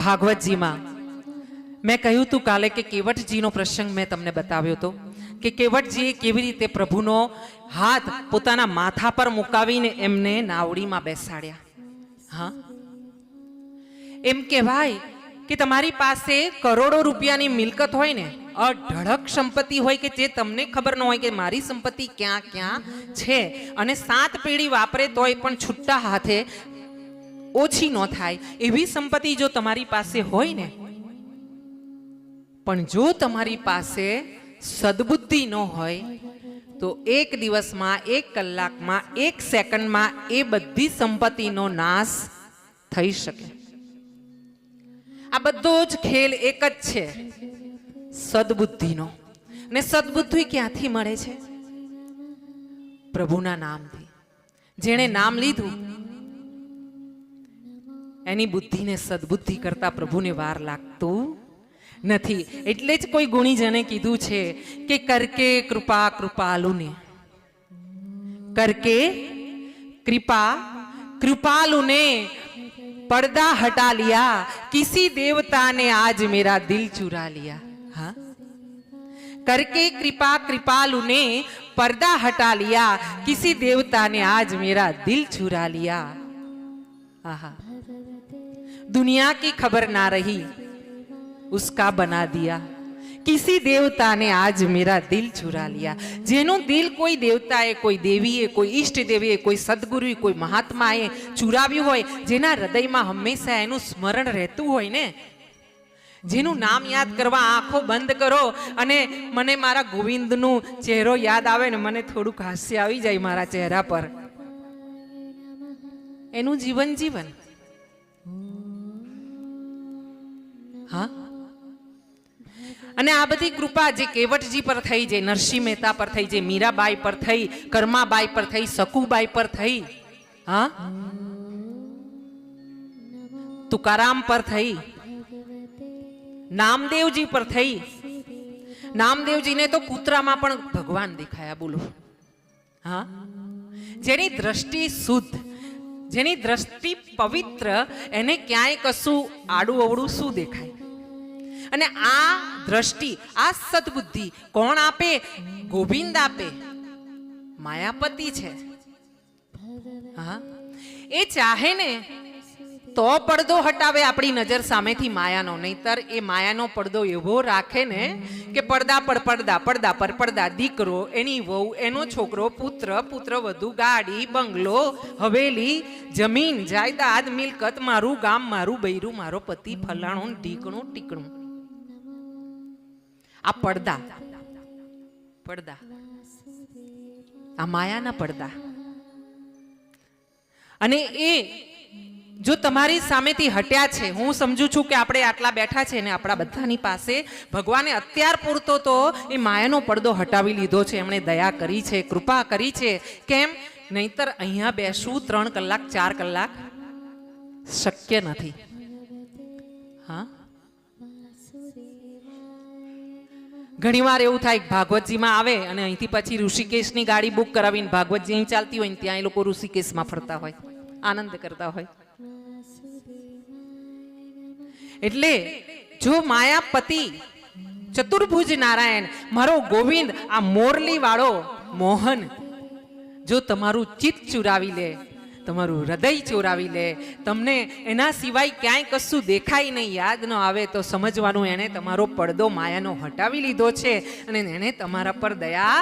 ભાગવતજીમાં મેં કહ્યું હતું કાલે કે કેવટજીનો પ્રસંગ મેં તમને બતાવ્યો હતો કે કેવટજીએ કેવી રીતે પ્રભુનો હાથ પોતાના માથા પર મુકાવીને એમને નાવડીમાં બેસાડ્યા. હા, એમ કહેવાય કે તમારી પાસે કરોડો રૂપિયાની મિલકત હોય ને, અઢળક સંપત્તિ હોય કે જે તમને ખબર ન હોય કે મારી સંપત્તિ ક્યાં ક્યાં છે, અને 7 પેઢી વાપરે તોય પણ છૂટા હાથે ઓછી ન થાય એવી સંપત્તિ જો તમારી પાસે હોય ને, પણ જો તમારી પાસે સદબુદ્ધિ ન હોય તો એક દિવસમાં, એક કલાકમાં, એક સેકન્ડમાં એ બધી સંપત્તિનો નાશ થઈ શકે. આ બધો જ ખેલ એક જ છે, સદબુદ્ધિનો. ને સદબુદ્ધિ ક્યાંથી મળે છે? પ્રભુના નામથી. જેણે નામ લીધું એની બુદ્ધિને સદબુદ્ધિ કરતા પ્રભુને વાર લાગતું નથી. એટલે જ કોઈ ગુણીજને કીધું છે કે કરકે કૃપા કૃપાલુને, કરકે કૃપા કૃપાલુને पर्दा हटा लिया, किसी देवता ने आज मेरा दिल चुरा लिया. हाँ, करके कृपा कृपालु ने पर्दा हटा लिया, किसी देवता ने आज मेरा दिल चुरा लिया. आहा, दुनिया की खबर ना रही, उसका बना दिया, किसी देवता ने आज मेरा दिल चुरा लिया. જેનું દિલ કોઈ દેવતાએ, કોઈ દેવીએ, કોઈ ઈષ્ટ દેવીએ, કોઈ સદગુરુએ, કોઈ મહાત્માએ ચુરાવ્યું હોય, જેના હૃદયમાં હંમેશા એનું સ્મરણ રહેતું હોય ને, જેનું નામ યાદ કરવા આંખો બંધ કરો અને મને મારા ગોવિંદનો ચહેરો યાદ આવે ને મને થોડુંક હાસ્ય આવી જાય મારા ચહેરા પર, એનું જીવન જીવન. હા, અને આ બધી કૃપા જે કેવટજી પર થઈ, જે નરસિંહ મહેતા પર થઈ, જે મીરાબાઈ પર થઈ, કર્માબાઈ પર થઈ, સકુબાઈ પર થઈ, હા, તુકારામ પર થઈ, નામદેવજી પર થઈ. નામદેવજીને તો કૂતરામાં પણ ભગવાન દેખાયા, બોલો. હા, જેની દ્રષ્ટિ શુદ્ધ, જેની દ્રષ્ટિ પવિત્ર, એને ક્યાંય કશું આડું અવડું શું દેખાય? અને આ દ્રષ્ટિ, આ સદબુદ્ધિ કોણ આપે? ગોવિંદ આપે. માયાપતિ છે. હા, એ ચાહે ને તો પડદો હટાવે આપણી નજર સામેથી માયાનો, નહીતર એ માયાનો પડદો એવો રાખે ને કે પડદા પર પડદા, પડદા પર પડદા, દીકરો, એની વહુ, એનો છોકરો, પુત્ર, પુત્રવધુ, ગાડી, બંગલો, હવેલી, જમીન, જાયદાદ, મિલકત, મારું ગામ, મારું બૈરું, મારો પતિ, ફલાણું, ઢીકણું, ટીકણું. આ પડદા, પડદા, આ માયાના પડદા. અને એ જો તમારી સામેથી હટ્યા છે, હું સમજુ છું કે આપણે આટલા બેઠા છે ને આપણા બધાની પાસે ભગવાને અત્યાર પૂરતો તો એ માયાનો પડદો હટાવી લીધો છે. એમણે દયા કરી છે, કૃપા કરી છે. કેમ? નહીતર અહીંયા બેસવું 3 કલાક 4 કલાક શક્ય નથી. હા, ઘણી વાર એવું થાય ભાગવતજીમાં આવે અને અહીંથી પછી ઋષિકેશની ગાડી બુક કરાવીને ભાગવતજી અહીં ચાલતી હોય ને ત્યાં એ લોકો ઋષિકેશમાં ફરતા હોય, આનંદ કરતા હોય. એટલે જો માયાપતિ ચતુર્ભુજ નારાયણ, મારો ગોવિંદ, આ મોરલી વાળો મોહન જો તમારું ચિત્ત ચુરાવી લે, તમારું હૃદય ચોરાવી લે, તમને એના સિવાય ક્યાંય કશું દેખાય નહીં, યાદ ન આવે, તો સમજવાનું એણે તમારો પડદો માયાનો હટાવી લીધો છે અને એણે તમારા પર દયા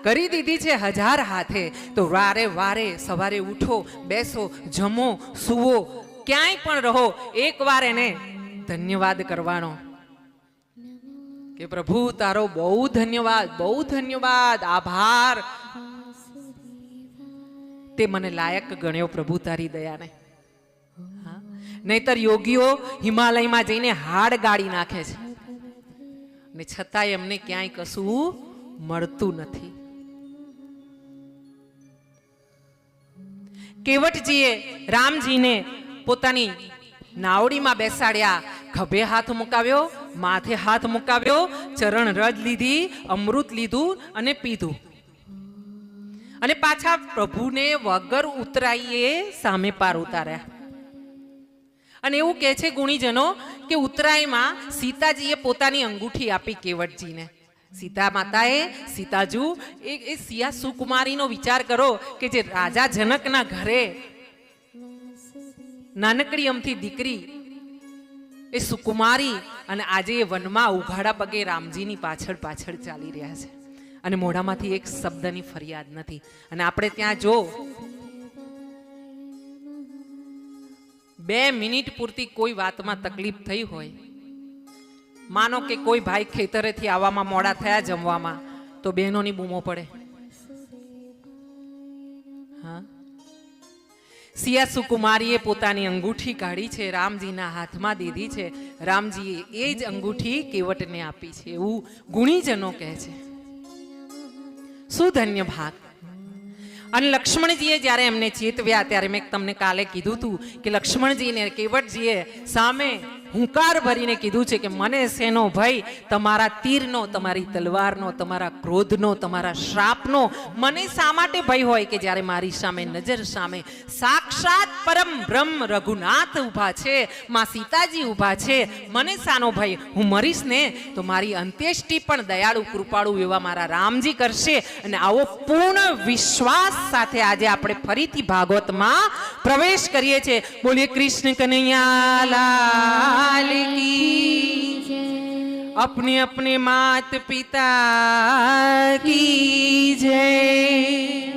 કરી દીધી છે 1000 હાથે. તો વારે વારે સવારે ઉઠો, બેસો, જમો, સુવો, ક્યાંય પણ રહો, એકવાર એને ધન્યવાદ કરવાનો કે પ્રભુ તારો બહુ ધન્યવાદ, બહુ ધન્યવાદ, આભાર, તે મને લાયક ગણ્યો પ્રભુ તારી દયાને. હા, નહીતર યોગીઓ હિમાલયમાં જઈને હાડ ગાળી નાખે છે ને છતાંય એમને ક્યાંય કશું મળતું નથી. કેવટજીએ રામજીને પોતાની નાવડીમાં બેસાડ્યા, ખભે હાથ મુકાવ્યો, માથે હાથ મુકાવ્યો, ચરણ રજ લીધી, અમૃત લીધું અને પીધું. અને પાછા પ્રભુને વગર ઉતરાઈએ સામે પાર ઉતાર્યા. અને એવું કહે છે ગુણીજનો કે ઉત્તરાયણમાં સીતાજીએ પોતાની અંગૂઠી આપી કેવટજીને. સીતા માતાએ સીતાજુ એ સિયા સુકુમારીનો વિચાર કરો કે જે રાજા જનકના ઘરે નાનકડી અમથી દીકરી એ સુકુમારી અને આજે એ વનમાં ઉઘાડા પગે રામજીની પાછળ પાછળ ચાલી રહ્યા છે અને મોઢામાંથી એક શબ્દની ફરિયાદ નથી. અને આપણે ત્યાં જો 2 મિનિટ પૂરતી કોઈ વાતમાં તકલીફ થઈ હોય, માનો કે કોઈ ભાઈ ખેતરેથી આવવામાં મોડા થયા જમવામાં, તો બહેનોની બૂમો પડે. હા, સિયા સુકુમારીએ પોતાની અંગૂઠી કાઢી છે, રામજીના હાથમાં દીધી છે, રામજીએ એ જ અંગૂઠી કેવટને આપી છે, એવું ગુણીજનો કહે છે. શું ધન્ય ભાગ. અને લક્ષ્મણજીએ જ્યારે એમને ચેતવ્યા ત્યારે મેં તમને કાલે કીધું હતું કે લક્ષ્મણજીને કેવટજીએ સામે હુંકાર ભરીને કીધું છે કે મને શેનો ભય, તમારા તીરનો, તમારી તલવારનો, તમારા ક્રોધનો, તમારા શ્રાપનો મને શા માટે ભય હોય કે જ્યારે મારી સામે નજર સામે સાક્ષાત પરમ બ્રહ્મ રઘુનાથ ઊભા છે, માં સીતાજી ઊભા છે, મને શાનો ભય? હું મરીશ ને તો મારી અંત્યેષ્ટિ પણ દયાળુ કૃપાળુ એવા મારા રામજી કરશે. અને આવો પૂર્ણ વિશ્વાસ સાથે આજે આપણે ફરીથી ભાગવતમાં પ્રવેશ કરીએ છીએ. બોલીએ કૃષ્ણ કનૈયા લાલ की, अपने अपने मात पिता की जय.